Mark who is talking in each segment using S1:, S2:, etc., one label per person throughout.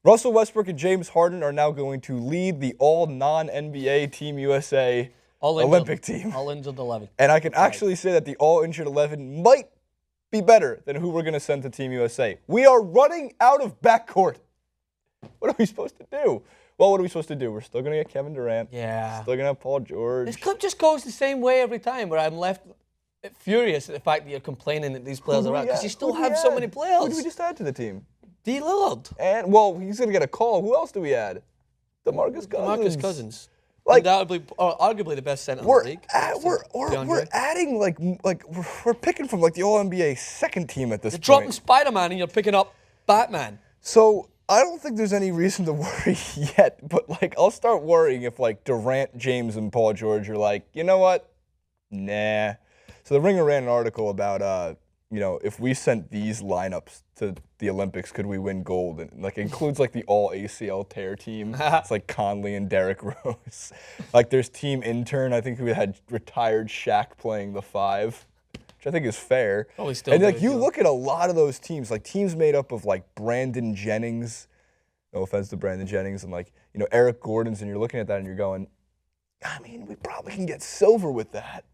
S1: Russell Westbrook and James Harden are now going to lead the all non-NBA Team USA Olympic team.
S2: All injured 11.
S1: And I can actually say that the all injured 11 might be better than who we're going to send to Team USA. We are running out of backcourt. What are we supposed to do? Well, what are we supposed to do? We're still going to get Kevin Durant.
S2: Yeah.
S1: Still going to have Paul George.
S2: This clip just goes the same way every time, where I'm left furious at the fact that you're complaining that these players are out, because you still have so many players.
S1: Who did we just add to the team?
S2: D. Lillard.
S1: And, well, he's going to get a call. Who else do we add? DeMarcus Cousins.
S2: DeMarcus Cousins.
S1: Like,
S2: arguably the best center in the league.
S1: We're adding, we're picking from, the All-NBA second team at this point.
S2: You're dropping Spider-Man and you're picking up Batman.
S1: So, I don't think there's any reason to worry yet, but, I'll start worrying if, Durant, James, and Paul George are like, you know what? Nah. So, the Ringer ran an article about, if we sent these lineups to the Olympics, could we win gold? And, includes, the all ACL tear team. It's, Conley and Derrick Rose. There's team intern, I think, who had retired Shaq playing the 5. Which I think is fair.
S2: Probably still.
S1: And you look at a lot of those teams, teams made up of Brandon Jennings, no offense to Brandon Jennings, and Eric Gordon's, and you're looking at that and you're going, I mean, we probably can get silver with that.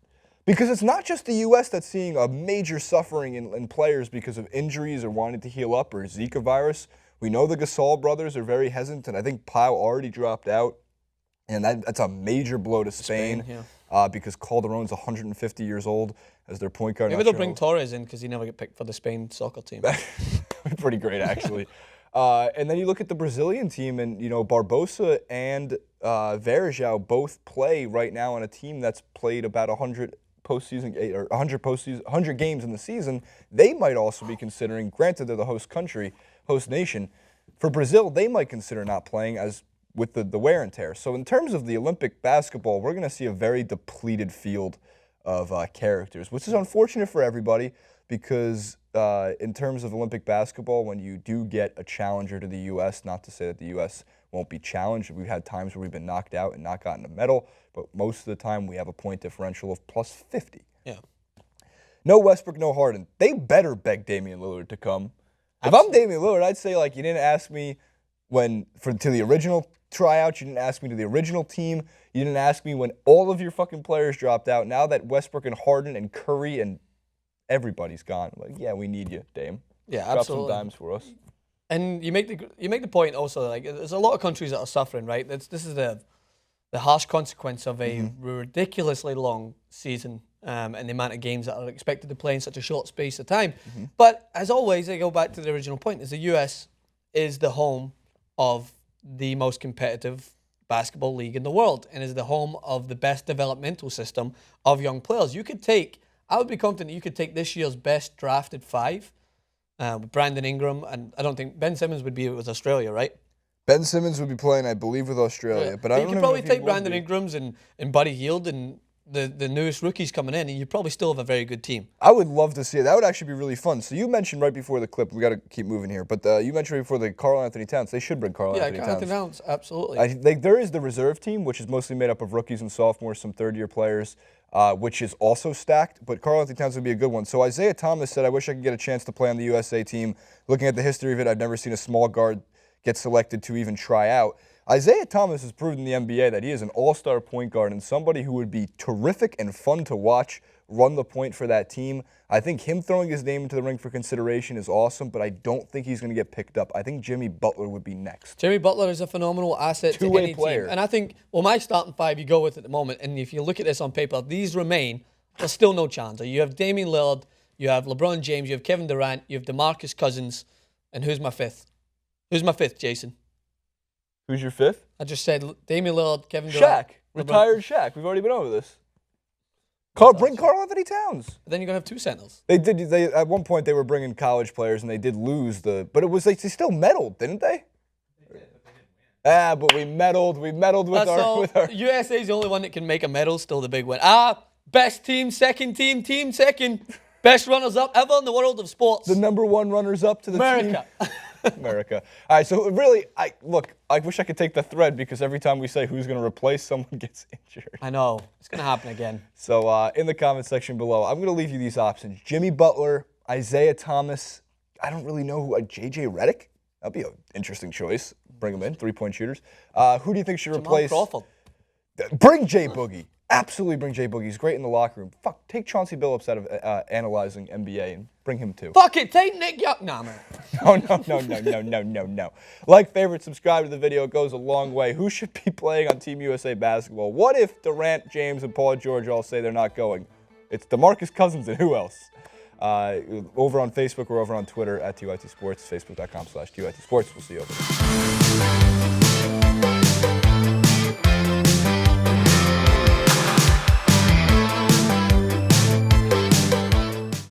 S1: Because it's not just the U.S. that's seeing a major suffering in players because of injuries or wanting to heal up or Zika virus. We know the Gasol brothers are very hesitant. I think Pau already dropped out, and that's a major blow to Spain. Because Calderon's 150 years old as their point guard.
S2: Maybe they'll bring Torres in because he never get picked for the Spain soccer team.
S1: Pretty great, actually. And then you look at the Brazilian team, and Barbosa and Varejão both play right now on a team that's played about 100 games in the season. They might also be considering. Granted, they're the host nation. For Brazil, they might consider not playing as with the wear and tear. So in terms of the Olympic basketball, we're going to see a very depleted field of characters, which is unfortunate for everybody because in terms of Olympic basketball, when you do get a challenger to the U.S., not to say that the U.S. won't be challenged. We've had times where we've been knocked out and not gotten a medal, but most of the time we have a point differential of plus 50.
S2: Yeah.
S1: No Westbrook, no Harden. They better beg Damian Lillard to come. If I'm Damian Lillard, I'd say, you didn't ask me to the original tryouts, you didn't ask me to the original team, you didn't ask me when all of your fucking players dropped out. Now that Westbrook and Harden and Curry and everybody's gone, yeah, we need you, Dame.
S2: Yeah,
S1: Drop
S2: absolutely.
S1: some dimes for us.
S2: And you make the point also, there's a lot of countries that are suffering, right? This is the harsh consequence of a ridiculously long season and the amount of games that are expected to play in such a short space of time. But as always, I go back to the original point, is the US is the home of the most competitive basketball league in the world and is the home of the best developmental system of young players. I would be confident you could take this year's best drafted 5 with Brandon Ingram, and I don't think Ben Simmons would be with Australia, right?
S1: Ben Simmons would be playing, I believe, with Australia, but I don't know.
S2: You could probably take Brandon Ingram's and Buddy Hield and the newest rookies coming in, and you probably still have a very good team.
S1: I would love to see it. That would actually be really fun. So you mentioned right before the clip, we got to keep moving here, but you mentioned right before the Karl Anthony Towns. They should bring Karl Anthony Towns.
S2: Yeah, Karl Anthony Towns, absolutely.
S1: There is the reserve team, which is mostly made up of rookies and sophomores, some third-year players, which is also stacked, but Karl Anthony Towns would be a good one. So Isaiah Thomas said, I wish I could get a chance to play on the USA team. Looking at the history of it, I've never seen a small guard get selected to even try out. Isaiah Thomas has proven in the NBA that he is an all-star point guard and somebody who would be terrific and fun to watch run the point for that team. I think him throwing his name into the ring for consideration is awesome, but I don't think he's going to get picked up. I think Jimmy Butler would be next.
S2: Jimmy Butler is a phenomenal asset to any
S1: player.
S2: team. And I think, my starting 5 you go with at the moment, and if you look at this on paper, these remain, there's still no challenger. You have Damian Lillard, you have LeBron James, you have Kevin Durant, you have DeMarcus Cousins, and who's my 5th? Who's my 5th, Jason?
S1: Who's your 5th?
S2: I just said Damian Lillard, Kevin Durant.
S1: Shaq. Retired Shaq. We've already been over this. Bring Karl Anthony Towns.
S2: Then you're going to have 2 centers.
S1: They at one point they were bringing college players and they did lose but it was they still medaled, didn't they? They did, but they didn't win. But we medaled with our
S2: USA is the only one that can make a medal, still the big win. Best team, second team, team second. Best runners up ever in the world of sports.
S1: The number 1 runners up to the
S2: America.
S1: team. America. All right, so really, I wish I could take the thread because every time we say who's going to replace, someone gets injured.
S2: I know. It's going to happen again.
S1: So in the comment section below, I'm going to leave you these options. Jimmy Butler, Isaiah Thomas, I don't really know who, J.J. Redick? That'd be an interesting choice. Bring him in, 3-point shooters. Who do you think should
S2: Jamal
S1: replace?
S2: Crawford.
S1: Bring Jay Boogie. Absolutely bring Jay Boogie. He's great in the locker room. Fuck, take Chauncey Billups out of analyzing NBA and bring him too.
S2: Fuck it, take Nick Young. Nah, man.
S1: No. Like, favorite, subscribe to the video. It goes a long way. Who should be playing on Team USA basketball? What if Durant, James, and Paul George all say they're not going? It's DeMarcus Cousins and who else? Over on Facebook or over on Twitter at TYT Sports, facebook.com/TYT Sports. We'll see you over there.